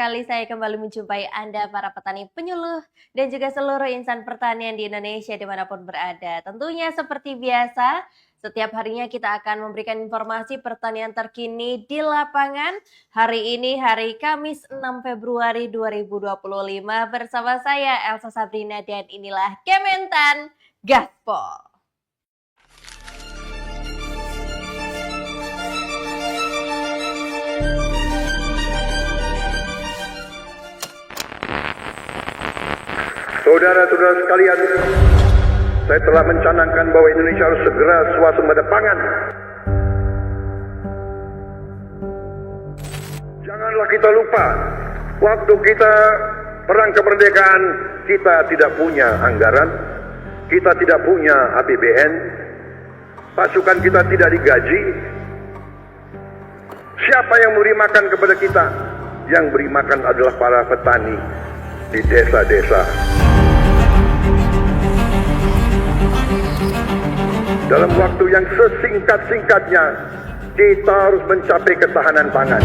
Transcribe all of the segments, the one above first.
Kali saya kembali menjumpai Anda para petani penyuluh dan juga seluruh insan pertanian di Indonesia dimanapun berada. Tentunya seperti biasa, setiap harinya kita akan memberikan informasi pertanian terkini di lapangan. Hari ini hari Kamis 6 Februari 2025 bersama saya Elsa Sabrina dan inilah Kementan Gaspol. Saudara-saudara sekalian, saya telah mencanangkan bahwa Indonesia harus segera swasembada pangan. Janganlah kita lupa, waktu kita perang kemerdekaan, kita tidak punya anggaran, kita tidak punya APBN, pasukan kita tidak digaji. Siapa yang memberi makan kepada kita? Yang beri makan adalah para petani di desa-desa. Dalam waktu yang sesingkat-singkatnya, kita harus mencapai ketahanan pangan.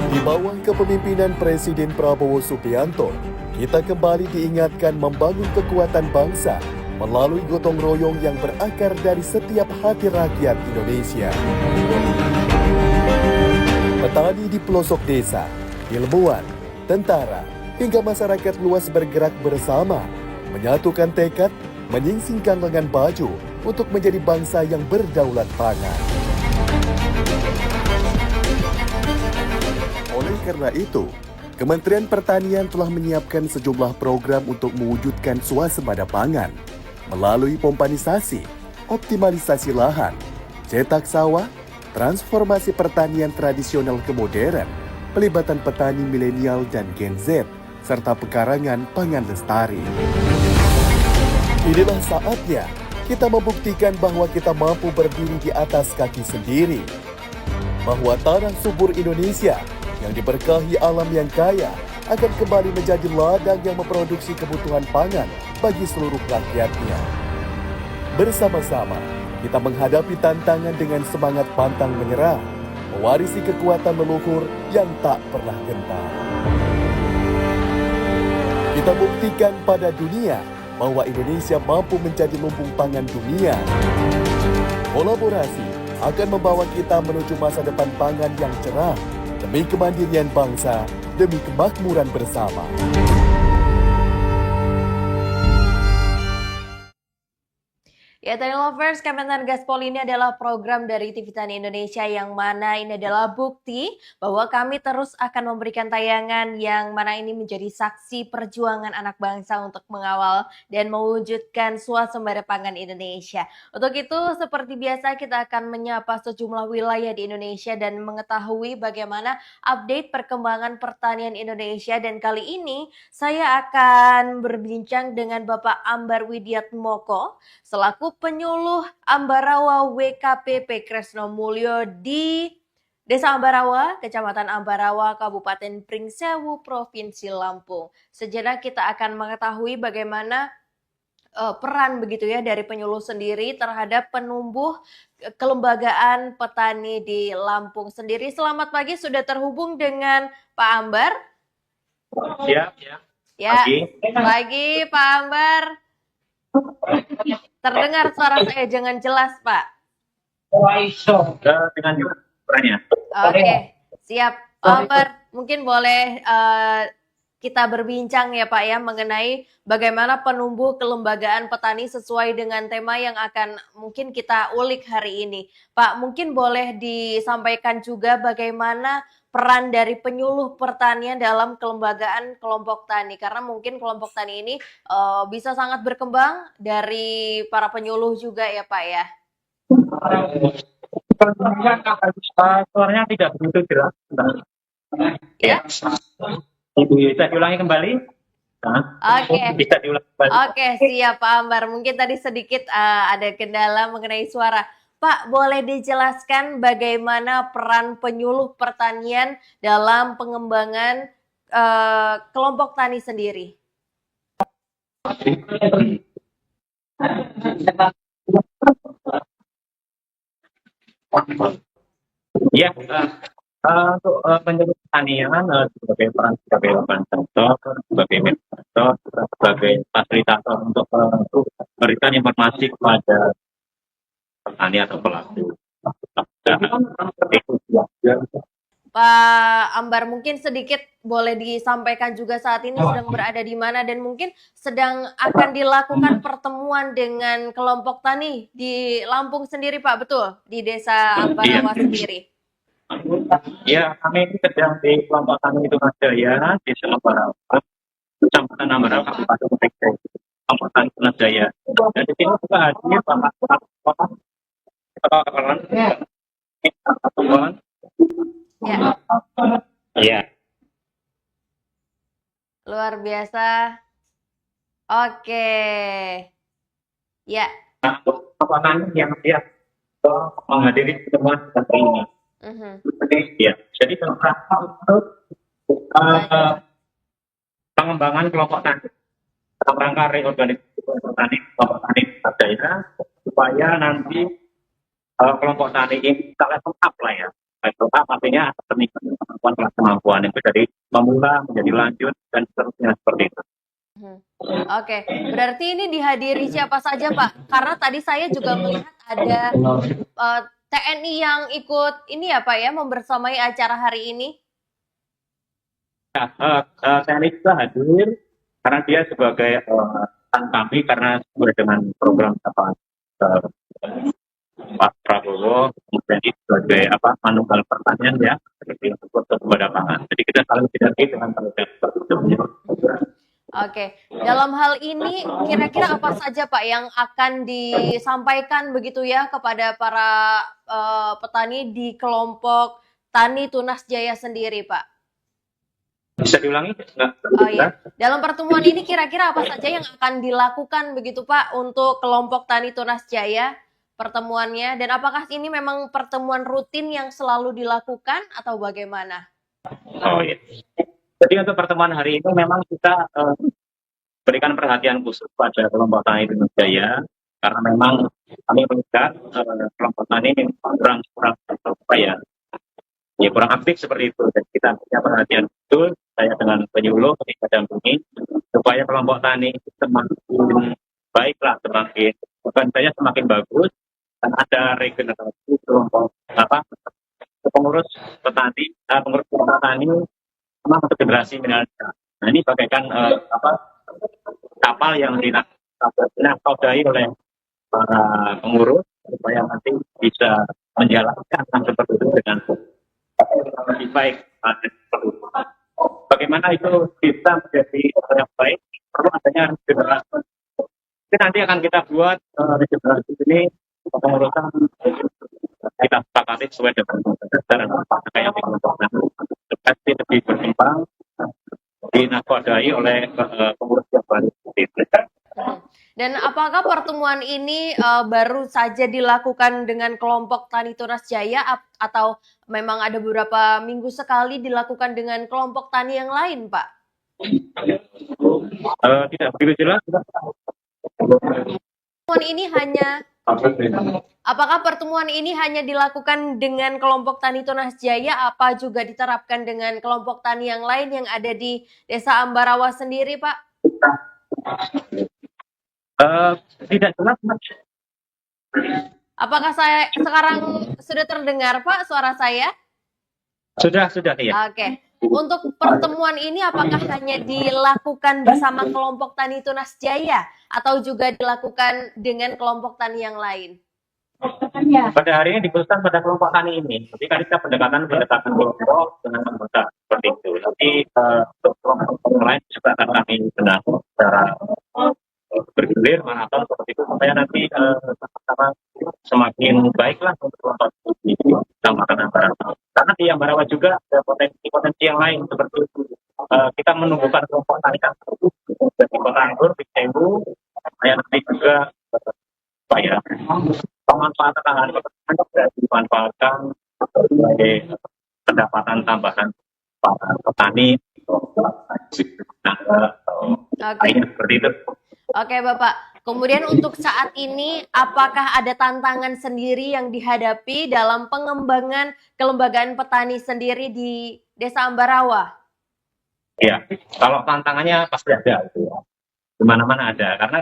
Di bawah kepemimpinan Presiden Prabowo Subianto, kita kembali diingatkan membangun kekuatan bangsa melalui gotong royong yang berakar dari setiap hati rakyat Indonesia. Petani di pelosok desa, ilmuwan, tentara, hingga masyarakat luas bergerak bersama, menyatukan tekad, menyingsingkan lengan baju untuk menjadi bangsa yang berdaulat pangan. Oleh karena itu, Kementerian Pertanian telah menyiapkan sejumlah program untuk mewujudkan swasembada pangan melalui pompanisasi, optimalisasi lahan, cetak sawah, transformasi pertanian tradisional ke modern, pelibatan petani milenial dan Gen Z, serta pekarangan pangan lestari. Inilah saatnya kita membuktikan bahwa kita mampu berdiri di atas kaki sendiri. Bahwa tanah subur Indonesia yang diberkahi alam yang kaya akan kembali menjadi ladang yang memproduksi kebutuhan pangan bagi seluruh rakyatnya. Bersama-sama, kita menghadapi tantangan dengan semangat pantang menyerah, mewarisi kekuatan leluhur yang tak pernah gentar. Kita buktikan pada dunia bahwa Indonesia mampu menjadi lumbung pangan dunia. Kolaborasi akan membawa kita menuju masa depan pangan yang cerah demi kemandirian bangsa, demi kemakmuran bersama. Ya, Tani Lovers, Kementan Gaspol ini adalah program dari TV Tani Indonesia yang mana ini adalah bukti bahwa kami terus akan memberikan tayangan yang mana ini menjadi saksi perjuangan anak bangsa untuk mengawal dan mewujudkan swasembada pangan Indonesia. Untuk itu, seperti biasa kita akan menyapa sejumlah wilayah di Indonesia dan mengetahui bagaimana update perkembangan pertanian Indonesia. Dan kali ini saya akan berbincang dengan Bapak Ambar Widiatmoko selaku penyuluh Ambarawa WKPP Kresno Mulyo di Desa Ambarawa, Kecamatan Ambarawa, Kabupaten Pringsewu, Provinsi Lampung. Sejenak kita akan mengetahui bagaimana peran begitu ya dari penyuluh sendiri terhadap penumbuh kelembagaan petani di Lampung sendiri. Selamat pagi, sudah terhubung dengan Pak Ambar? Siap, ya. Ya, pagi Pak Ambar. Terdengar suara saya jangan jelas, Pak. Dengan suaranya. Oke, siap. Ambar, mungkin boleh kita berbincang ya Pak ya mengenai bagaimana penumbuh kelembagaan petani sesuai dengan tema yang akan mungkin kita ulik hari ini. Pak, mungkin boleh disampaikan juga bagaimana peran dari penyuluh pertanian dalam kelembagaan kelompok tani, karena mungkin kelompok tani ini bisa sangat berkembang dari para penyuluh juga ya Pak ya. Suaranya tidak begitu jelas. Ya. Ibu bisa diulangi kembali? Oke. Bisa diulangi kembali. Oke, siap Pak Ambar. Mungkin tadi sedikit ada kendala mengenai suara. Pak, boleh dijelaskan bagaimana peran penyuluh pertanian dalam pengembangan kelompok tani sendiri? Ya, untuk penyuluh pertanian sebagai peran sebagai organisator, sebagai mediator, sebagai fasilitator untuk memberikan informasi kepada petani atau pelaku. Pak Ambar, mungkin sedikit boleh disampaikan juga saat ini sedang berada di mana dan mungkin sedang akan dilakukan pertemuan dengan kelompok tani di Lampung sendiri, Pak, betul? Di Desa Ambarawa sendiri. Ya, kami ini sedang di kelompok tani itu Jaya di Ambarawa, Kecamatan Ambarawa, Kabupaten Kutai, kelompok tani Jaya. Dan di sini juga hadir pertemuan. Ya. Iya. Luar biasa. Oke. Ya. Kelompok tani yang siap menghadiri pertemuan seperti ini. Jadi kerangka untuk pengembangan kelompok tani, rangka reorganisasi kelompok tani Jaya, supaya nanti kelompok tani ini level up lah ya. Level up artinya peningkatan kemampuan kelas kemampuan itu dari memula menjadi lanjut dan seterusnya seperti itu. Oke, berarti ini dihadiri siapa saja, Pak? Karena tadi saya juga melihat ada TNI yang ikut ini ya Pak ya, membersamai acara hari ini. Ya, TNI juga hadir karena dia sebagai kami karena sesuai dengan program Pak Prabowo, kemudian sebagai manunggal pertanian ya, seperti untuk kepada pangan. Jadi kita saling sinergi dengan program seperti itu. Oke, dalam hal ini kira-kira apa saja Pak yang akan disampaikan begitu ya kepada para petani di kelompok Tani Tunas Jaya sendiri Pak? Bisa diulangi? Oh iya, dalam pertemuan ini kira-kira apa saja yang akan dilakukan begitu Pak untuk kelompok Tani Tunas Jaya pertemuannya, dan apakah ini memang pertemuan rutin yang selalu dilakukan atau bagaimana? Oh iya. Jadi untuk pertemuan hari ini memang kita berikan perhatian khusus pada kelompok tani Tunas Jaya karena memang kami melihat kelompok tani yang kurang kurang aktif seperti itu. Dan kita punya perhatian betul saya dengan penyuluh ketika dampingi supaya kelompok tani semakin baiklah, bukan saya semakin bagus dan ada regenerasi kelompok pengurus petani sama satu generasi milenial. Nah ini bagaikan kapal yang dinakodai oleh para pengurus supaya nanti bisa menjalankan seperti itu dengan lebih baik. Bagaimana itu bisa menjadi yang baik? Perlu adanya regenerasi. Jadi nanti akan kita buat regenerasi ini pengurusan kita sepakati sesuai dengan dasar yang dikelompokkan. Pasti lebih berkembang dinakodai oleh pengurus yang baru. Dan apakah pertemuan ini baru saja dilakukan dengan kelompok Tani Tunas Jaya atau memang ada beberapa minggu sekali dilakukan dengan kelompok tani yang lain, Pak? Tidak begitu jelas. Apakah pertemuan ini hanya dilakukan dengan kelompok Tani Tunas Jaya, apa juga diterapkan dengan kelompok tani yang lain yang ada di Desa Ambarawa sendiri, Pak? Tidak jelas, Mas. Apakah saya sekarang sudah terdengar, Pak, suara saya? Sudah, iya. Oke. Untuk pertemuan ini apakah hanya dilakukan bersama kelompok Tani Tunas Jaya atau juga dilakukan dengan kelompok tani yang lain? Pada hari ini dikhususkan pada kelompok tani ini. Jadi kan kita pendekatan kelompok dengan anggota seperti itu. Nanti untuk kelompok yang lain juga akan kami benahi secara bergilir maraton seperti itu supaya nanti sama-sama semakin baiklah untuk kelompok ini sama Ambarawa. Karena di Ambarawa juga ada potensi yang lain seperti itu. Kita menumbuhkan kelompok tani dari Kota Anggur, Piktengu, supaya nanti juga pemanfaatan lahan pertanian bisa dimanfaatkan sebagai pendapatan tambahan para petani atau Oke. lainnya seperti itu. Oke, Bapak. Kemudian untuk saat ini, apakah ada tantangan sendiri yang dihadapi dalam pengembangan kelembagaan petani sendiri di Desa Ambarawa? Ya, kalau tantangannya pasti ada, gitu ya. Di mana-mana ada, karena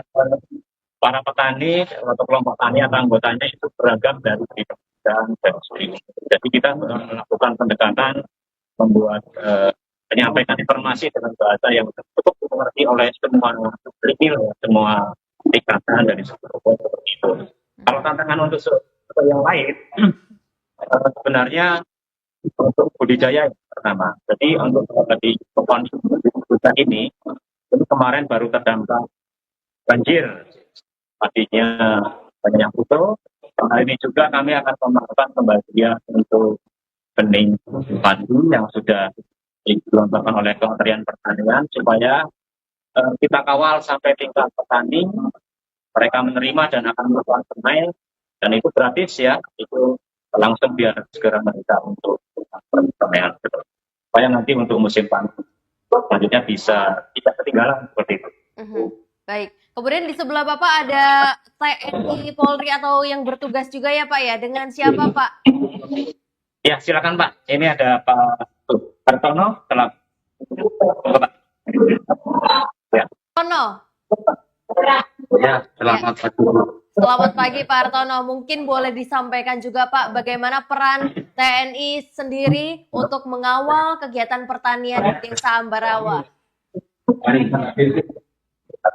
para petani atau kelompok tani atau anggotanya itu beragam dari dan dari. Jadi kita melakukan pendekatan, membuat menyampaikan informasi dengan bahasa yang cukup dimengerti oleh semua sipil, semua tingkatan dari seluruh seperti itu. Kalau tantangan untuk yang lain, sebenarnya untuk budidaya yang pertama. Jadi untuk di pohon hutan ini kemarin baru terdampak banjir, tadinya banyak putus. Hari ini juga kami akan melakukan pembagian untuk benih padi yang sudah digelontorkan oleh Kementerian Pertanian supaya kita kawal sampai tingkat petani, mereka menerima dan akan melakukan benih, dan itu gratis ya, itu langsung biar segera mereka untuk pemeliharaan, supaya nanti untuk musim panen selanjutnya bisa tidak ketinggalan seperti itu. Baik. Kemudian di sebelah Bapak ada TNI, Polri atau yang bertugas juga ya Pak ya? Dengan siapa Pak? Ya silakan Pak. Ini ada Pak Hartono. Ya. Hartono. Ya, selamat pagi. Selamat pagi Pak Hartono. Mungkin boleh disampaikan juga Pak bagaimana peran TNI sendiri untuk mengawal kegiatan pertanian di Desa Ambarawa.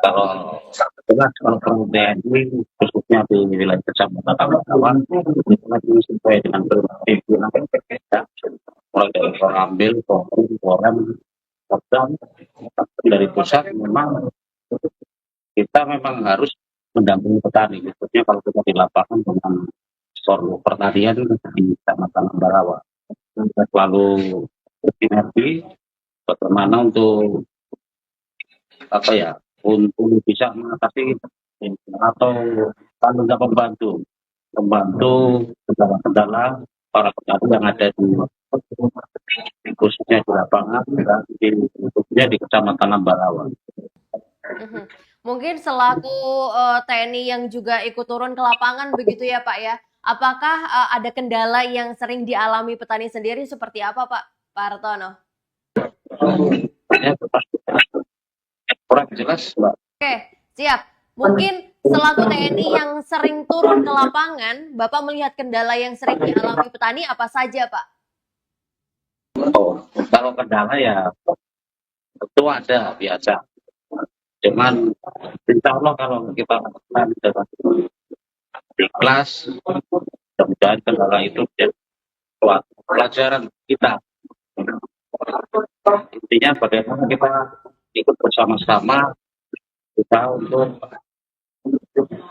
Kalau jelas kalau TNI khususnya di wilayah Kecamatan Ambarawa itu lagi sesuai dengan berbagai wilayah berbeda, mulai dari Korambil, Korem, Kodam, dari pusat memang kita memang harus mendampingi petani, khususnya kalau kita di lapangan dengan forum pertanian di Kecamatan Ambarawa. Lalu bersinergi bagaimana untuk untuk bisa mengatasi atau kalau nggak membantu kendala-kendala para petani yang ada di khususnya di lapangan dan khususnya di Kecamatan Ambarawa. Mungkin selaku TNI yang juga ikut turun ke lapangan begitu ya Pak ya. Apakah ada kendala yang sering dialami petani sendiri seperti apa Pak Hartono? Kurang jelas, Mbak. Oke, siap. Mungkin selaku TNI yang sering turun ke lapangan, Bapak melihat kendala yang sering dialami petani apa saja, Pak? Kalau kendala ya tentu ada biasa. Cuman insya Allah kalau kita lakukan dengan ikhlas, mudah-mudahan kendala itu menjadi suatu pelajaran kita. Intinya bagaimana kita ikut bersama-sama kita untuk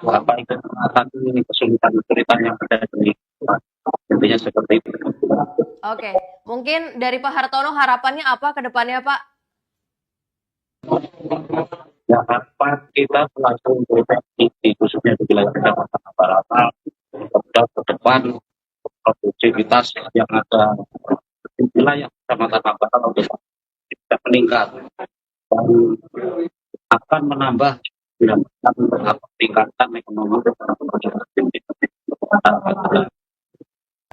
mengatasi kesulitan-kesulitan yang ada di intinya seperti itu. Oke, mungkin dari Pak Hartono harapannya apa ke depannya Pak? Ya, harapan kita langsung berteknik khususnya di wilayah Kecamatan Ambarawa ke depan produktivitas yang ada di wilayah Kecamatan Ambarawa bisa meningkat dan akan menambah tingkatan ekonomi.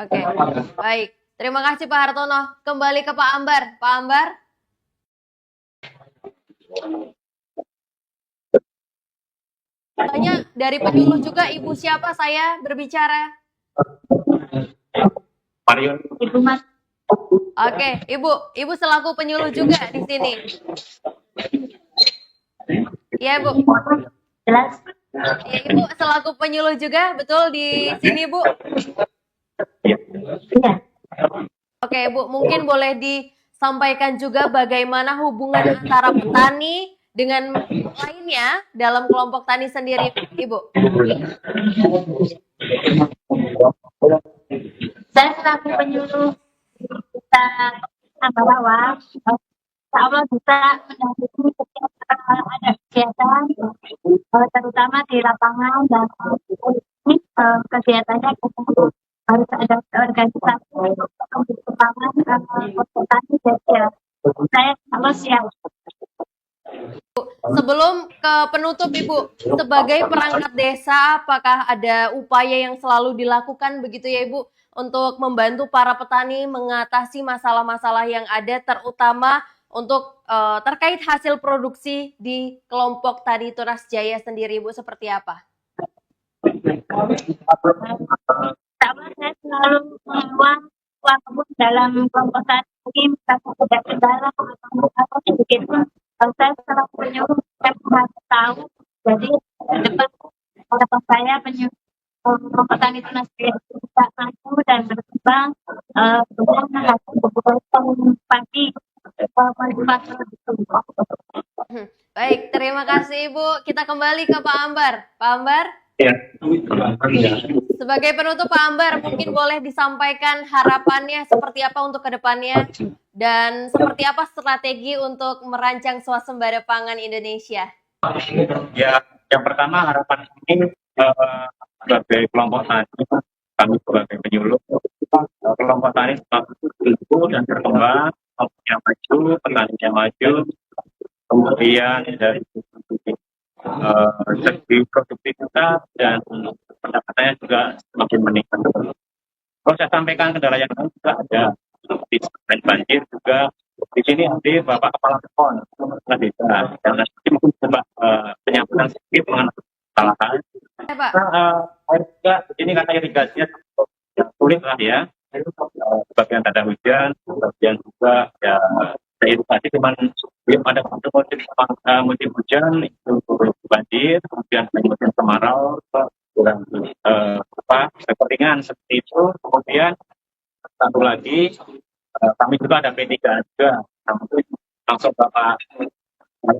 Oke, baik. Terima kasih Pak Hartono. Kembali ke Pak Ambar. Pak Ambar. Tanya dari penyuluh juga Ibu siapa saya berbicara? Marion. Ibu Mas. Oke, Ibu selaku penyuluh juga di sini. Iya, Bu. Jelas. Ya, Ibu selaku penyuluh juga, betul di sini, Bu? Iya. Oke, Bu, mungkin boleh disampaikan juga bagaimana hubungan antara petani dengan lainnya dalam kelompok tani sendiri, Ibu? Saya selaku penyuluh kita Ambarawa, insya Allah bisa mendampingi setiap ada kegiatan, terutama di lapangan dan kegiatannya harus ada organisasi untuk pengembangan petani. Jadi ya saya kalau siap. Sebelum ke penutup Ibu, sebagai perangkat desa, apakah ada upaya yang selalu dilakukan begitu ya Ibu untuk membantu para petani mengatasi masalah-masalah yang ada, terutama untuk terkait hasil produksi di kelompok tadi Tunas Jaya sendiri Ibu, seperti apa? Pertama saya selalu menguang uang dalam kelompok tani, mungkin tidak kendala atau sedikit pun saya selalu menyuruh saya harus tahu. Jadi ke depan harapan saya kelompok tani Tunas Jaya bisa maju dan berkembang dengan hasil kebutuhan pagi manfaat itu. Baik, terima kasih Ibu. Kita kembali ke Pak Ambar. Pak Ambar? Ya. Sebagai penutup Pak Ambar, mungkin boleh disampaikan harapannya seperti apa untuk kedepannya dan seperti apa strategi untuk merancang swasembada pangan Indonesia? Ya, yang pertama harapan ini sebagai kelompok tani, kami sebagai penyuluh, kelompok tani semakin tumbuh dan berkembang, kelompoknya maju, petaninya maju, kemudian dari segi produktivitas dan pendapatannya juga semakin meningkat. Kalau saya sampaikan kendala yang lain juga ada, seperti banjir juga. Di sini hadir Bapak Kepala Kepon, Kepala Desa, dan nanti mungkin coba penyampaian sedikit mengenai kesalahan. Ya, Pak. Air juga, di sini kata irigasinya sulit lah ya. Sebagian ada hujan, sebagian juga ya irigasi cuman belum ada musim hujan itu banjir, kemudian musim kemarau, kurang kekeringan seperti itu. Kemudian satu lagi kami juga ada P3 juga, langsung Bapak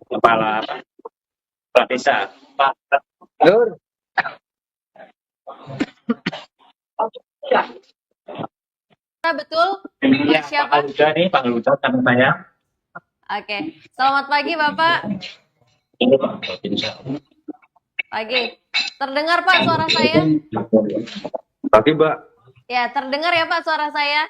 Kepala Desa, Pak Nur. Betul? Ya, Siapa? Pak Luda nih, Pak Luda sama saya. Oke, selamat pagi Bapak. Ini Pak, Pagi. Terdengar Pak suara saya? Pagi Mbak, Ya, terdengar ya Pak suara saya?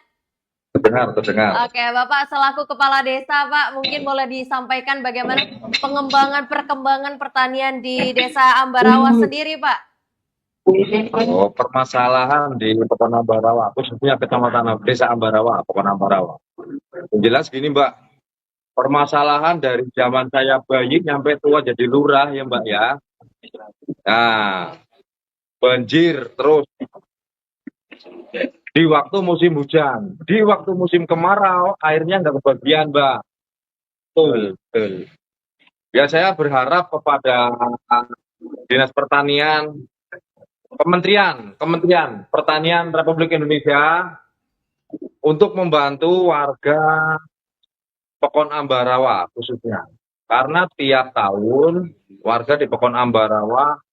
terdengar. Oke, Bapak selaku Kepala Desa, Pak, mungkin boleh disampaikan bagaimana perkembangan pertanian di Desa Ambarawa sendiri, Pak? Oh, permasalahan di Pekon Ambarawa, khususnya Kecamatan Desa Ambarawa, Pekon Ambarawa. Yang jelas gini Mbak, permasalahan dari zaman saya bayi sampai tua jadi lurah ya Mbak ya. Nah, banjir terus di waktu musim hujan, di waktu musim kemarau airnya nggak kebagian Mbak. Betul. Ya saya berharap kepada Dinas Pertanian, Kementerian Pertanian Republik Indonesia untuk membantu warga Pekon Ambarawa khususnya. Karena tiap tahun warga di Pekon Ambarawa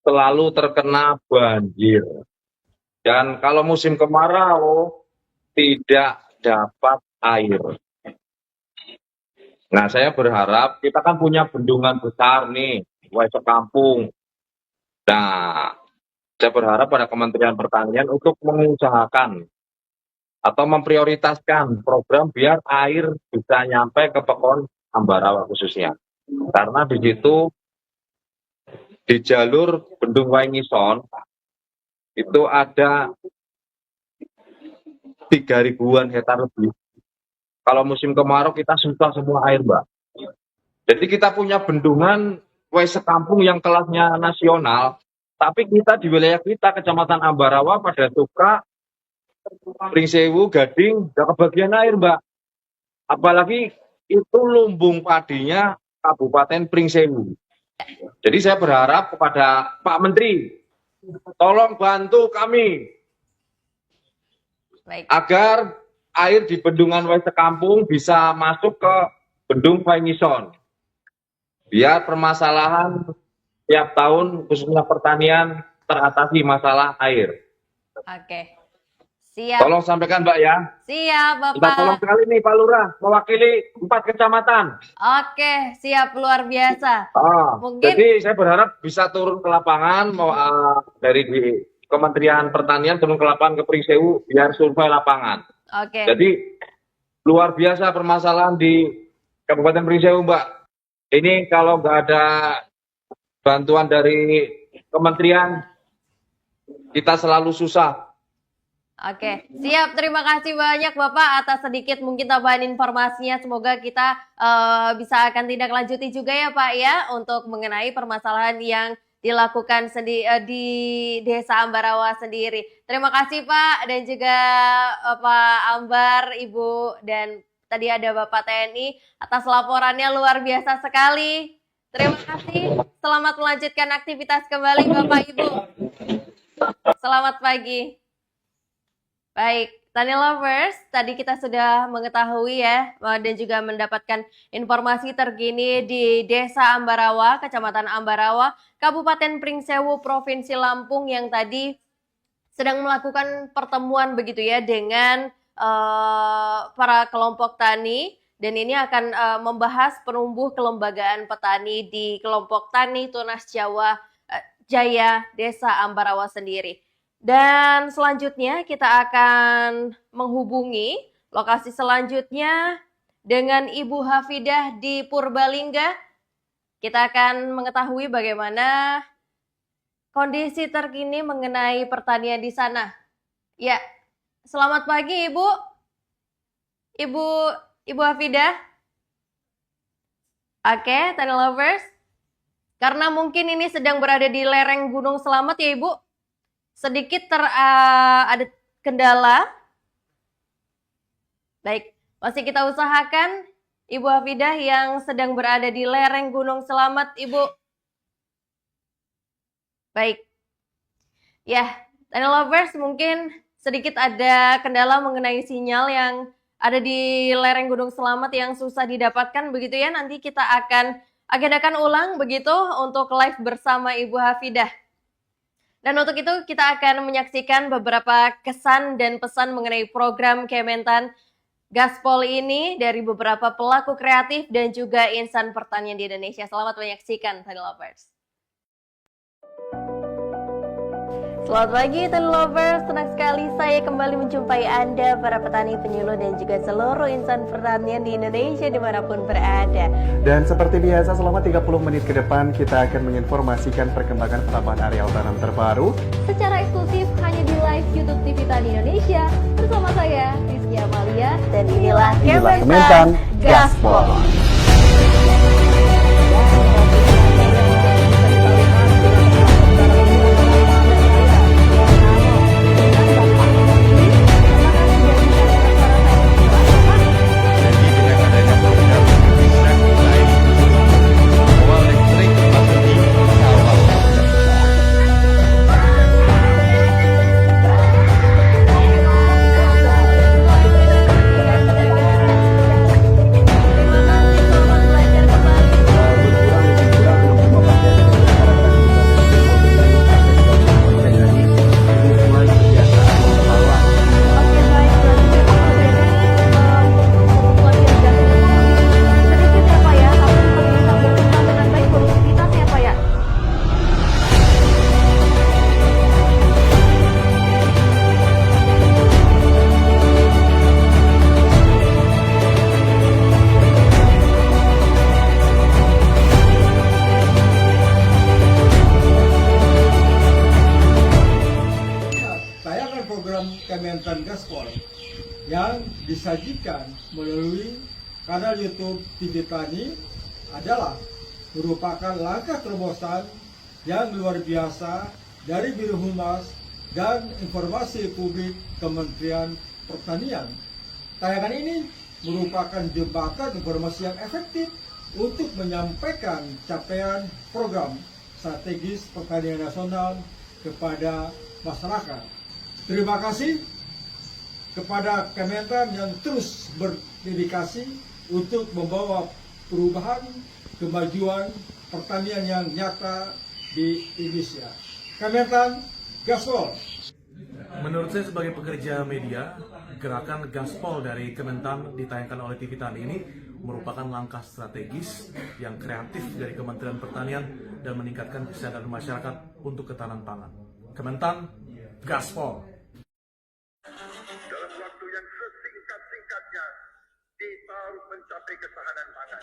selalu terkena banjir. Dan kalau musim kemarau tidak dapat air. Nah, saya berharap kita kan punya bendungan besar nih, Wai Sekampung. Nah, saya berharap pada Kementerian Pertanian untuk mengusahakan atau memprioritaskan program biar air bisa nyampe ke Pekon Ambarawa khususnya. Karena di situ di jalur Bendung Waingison itu ada 3.000-an hektar lebih. Kalau musim kemarau kita susah semua air, Mbak. Jadi kita punya bendungan Wai Sekampung yang kelasnya nasional, tapi kita di wilayah kita Kecamatan Ambarawa pada Suka, Pringsewu, Gading, nggak kebagian air, Mbak. Apalagi itu lumbung padinya Kabupaten Pringsewu. Jadi saya berharap kepada Pak Menteri, tolong bantu kami agar air di bendungan Wai Sekampung bisa masuk ke Bendung Waingison. Biar permasalahan tiap tahun khususnya pertanian teratasi masalah air. Oke. Siap. Tolong sampaikan Mbak ya. Siap, Bapak. Kita tolong sekali nih Pak Lurah, mewakili 4 kecamatan. Oke, siap, luar biasa. Oh, Mungkin jadi saya berharap bisa turun ke lapangan dari Kementerian Pertanian turun ke lapangan ke Pringsewu biar survei lapangan. Oke. Jadi luar biasa permasalahan di Kabupaten Pringsewu, Mbak. Ini kalau nggak ada bantuan dari kementerian, kita selalu susah. Oke, siap. Terima kasih banyak Bapak atas sedikit mungkin tambahan informasinya. Semoga kita bisa akan tindak lanjuti juga ya Pak ya untuk mengenai permasalahan yang dilakukan di Desa Ambarawa sendiri. Terima kasih Pak dan juga Pak Ambar, Ibu, dan tadi ada Bapak TNI atas laporannya luar biasa sekali. Terima kasih. Selamat melanjutkan aktivitas kembali Bapak Ibu. Selamat pagi. Baik, Tani Lovers, tadi kita sudah mengetahui ya dan juga mendapatkan informasi terkini di Desa Ambarawa, Kecamatan Ambarawa, Kabupaten Pringsewu, Provinsi Lampung yang tadi sedang melakukan pertemuan begitu ya dengan para kelompok tani dan ini akan membahas penumbuh kelembagaan petani di kelompok tani Tunas Jawa Jaya Desa Ambarawa sendiri. Dan selanjutnya kita akan menghubungi lokasi selanjutnya dengan Ibu Hafidah di Purbalingga. Kita akan mengetahui bagaimana kondisi terkini mengenai pertanian di sana. Ya, selamat pagi Ibu. Ibu Hafidah. Oke, Tani Lovers. Karena mungkin ini sedang berada di lereng Gunung Selamat ya Ibu. Sedikit ada kendala. Baik, masih kita usahakan Ibu Hafidah yang sedang berada di lereng Gunung Selamat, Ibu. Baik. Ya, Tani Lovers mungkin sedikit ada kendala mengenai sinyal yang ada di lereng Gunung Selamat yang susah didapatkan begitu ya. Nanti kita akan agendakan ulang begitu untuk live bersama Ibu Hafidah. Dan untuk itu kita akan menyaksikan beberapa kesan dan pesan mengenai program Kementan Gaspol ini dari beberapa pelaku kreatif dan juga insan pertanian di Indonesia. Selamat menyaksikan Tani Lovers. Selamat pagi Tani Lovers, senang sekali saya kembali menjumpai Anda para petani, penyuluh dan juga seluruh insan pertanian di Indonesia dimanapun berada. Dan seperti biasa selama 30 menit ke depan kita akan menginformasikan perkembangan penambahan areal tanam terbaru secara eksklusif hanya di live YouTube TV Tani Indonesia bersama saya Rizky Amalia dan inilah Kementan Gaspol. Kementan Gaspol yang disajikan melalui kanal YouTube TV Tani adalah merupakan langkah terobosan yang luar biasa dari Biro Humas dan Informasi Publik Kementerian Pertanian. Tayangan ini merupakan jembatan informasi yang efektif untuk menyampaikan capaian program strategis pertanian nasional kepada masyarakat. Terima kasih kepada Kementan yang terus berdedikasi untuk membawa perubahan, kemajuan pertanian yang nyata di Indonesia. Kementan Gaspol. Menurut saya sebagai pekerja media, gerakan Gaspol dari Kementan ditayangkan oleh TV Tani ini merupakan langkah strategis yang kreatif dari Kementerian Pertanian dan meningkatkan kesadaran masyarakat untuk ketahanan pangan. Kementan gaspol. Dalam waktu yang sesingkat-singkatnya, kita harus mencapai ketahanan pangan.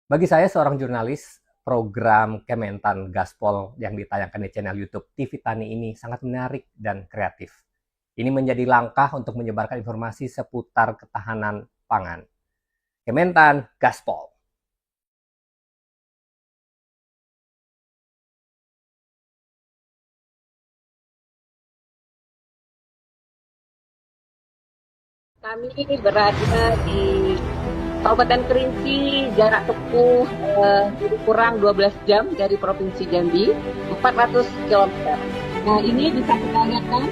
Bagi saya seorang jurnalis, program Kementan Gaspol yang ditayangkan di channel YouTube TV Tani ini sangat menarik dan kreatif. Ini menjadi langkah untuk menyebarkan informasi seputar ketahanan pangan. Kementan Gaspol. Kami berada di Kabupaten Kerinci, jarak tempuh kurang 12 jam dari Provinsi Jambi, 400 km. Nah, ini bisa kita lihatkan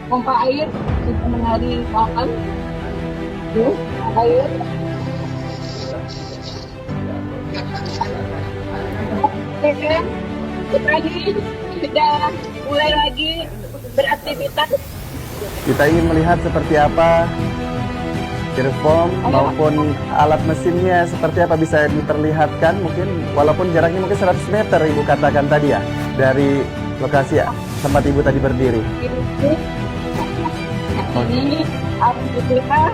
pompa air sudah mengalir kawasan. Air. Kita ini sudah mulai lagi beraktivitas. Kita ingin melihat seperti apa Gearform maupun alat mesinnya seperti apa bisa diperlihatkan, mungkin walaupun jaraknya mungkin 100 meter Ibu katakan tadi ya dari lokasi ya, tempat Ibu tadi berdiri. Ini alhamdulillah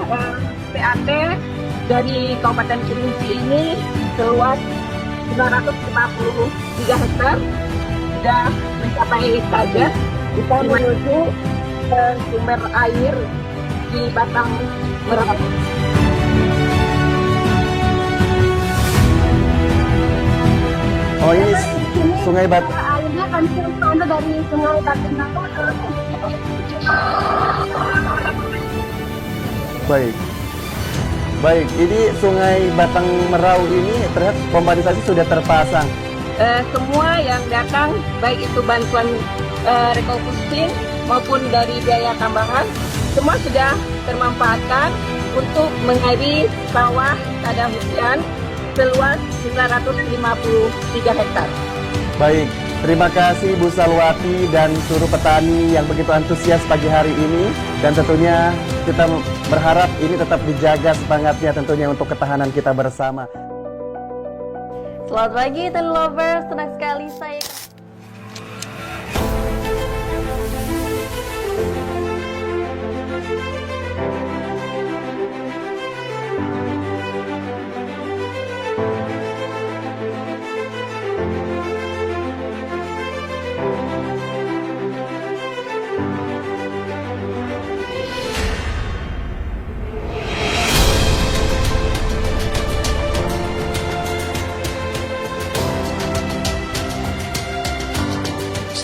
PAT dari Kabupaten Kerinci ini seluas 953 hektar sudah mencapai target. Kita menuju ke sumber air di Batang Merah. Oh, ini Sungai Bat. Airnya kan sana dari Sungai Batang. Baik. Baik, ini Sungai Batang Merau ini terlihat pomparisasi sudah terpasang. Semua yang datang, baik itu bantuan refocusing maupun dari biaya tambahan, semua sudah termanfaatkan untuk mengairi sawah ladang hujan seluas 953 hektar. Baik, terima kasih Bu Salwati dan seluruh petani yang begitu antusias pagi hari ini. Dan tentunya kita berharap ini tetap dijaga semangatnya tentunya untuk ketahanan kita bersama. Selamat pagi Tani Lovers, senang sekali saya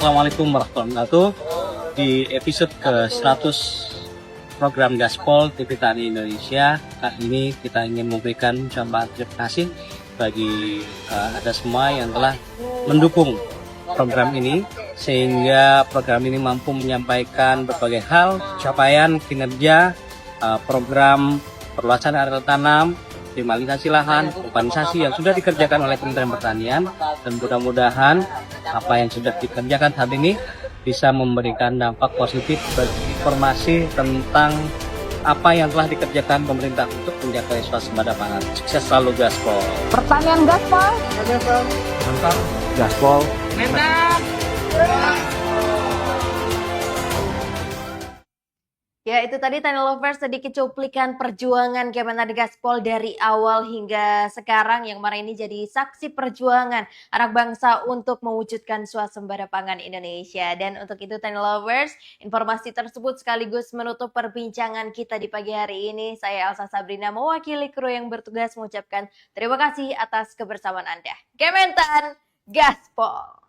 Assalamualaikum warahmatullahi wabarakatuh. Di episode ke-100 program Gaspol TV Tani Indonesia, kali ini kita ingin memberikan ucapan terima kasih bagi Anda semua yang telah mendukung program ini, sehingga program ini mampu menyampaikan berbagai hal, capaian, kinerja, program perluasan area tanam, optimalisasi lahan, urbanisasi yang sudah dikerjakan oleh Kementerian Pertanian, dan mudah-mudahan apa yang sudah dikerjakan saat ini bisa memberikan dampak positif bagi informasi tentang apa yang telah dikerjakan pemerintah untuk menjaga swasembada pangan. Sukses selalu Gaspol. Pertanian Gaspol. Mantap. Gaspol. Ya, itu tadi Tani Lovers sedikit cuplikan perjuangan Kementan Gaspol dari awal hingga sekarang yang mana ini jadi saksi perjuangan anak bangsa untuk mewujudkan swasembada pangan Indonesia. Dan untuk itu Tani Lovers, informasi tersebut sekaligus menutup perbincangan kita di pagi hari ini. Saya Elsa Sabrina mewakili kru yang bertugas mengucapkan terima kasih atas kebersamaan Anda. Kementan Gaspol.